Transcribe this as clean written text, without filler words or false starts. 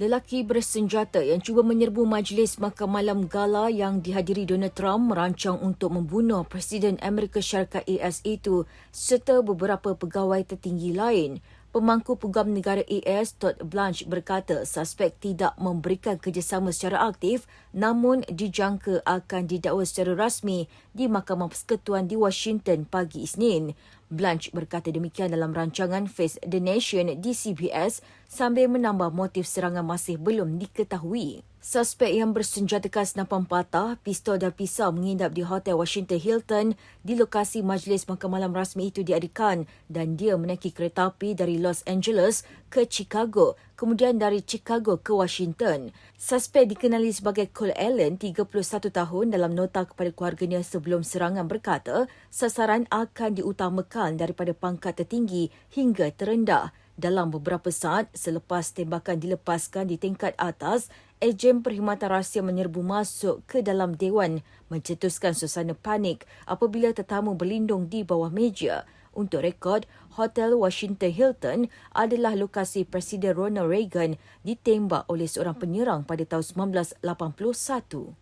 Lelaki bersenjata yang cuba menyerbu majlis makan malam gala yang dihadiri Donald Trump merancang untuk membunuh Presiden Amerika Syarikat AS itu serta beberapa pegawai tertinggi lain. Pemangku Peguam Negara AS, Todd Blanche berkata suspek tidak memberikan kerjasama secara aktif namun dijangka akan didakwa secara rasmi di Mahkamah Persekutuan di Washington pagi Isnin. Blanche berkata demikian dalam rancangan Face the Nation di CBS sambil menambah motif serangan masih belum diketahui. Suspek yang bersenjatakan senapan patah, pistol dan pisau menginap di Hotel Washington Hilton di lokasi majlis makan malam rasmi itu diadakan dan dia menaiki kereta api dari Los Angeles ke Chicago, kemudian dari Chicago ke Washington. Suspek dikenali sebagai Cole Allen, 31 tahun, dalam nota kepada keluarganya sebelum serangan berkata sasaran akan diutamakan daripada pangkat tertinggi hingga terendah. Dalam beberapa saat selepas tembakan dilepaskan di tingkat atas, ejen perkhidmatan rahsia menyerbu masuk ke dalam dewan, mencetuskan suasana panik apabila tetamu berlindung di bawah meja. Untuk rekod, Hotel Washington Hilton adalah lokasi Presiden Ronald Reagan ditembak oleh seorang penyerang pada tahun 1981.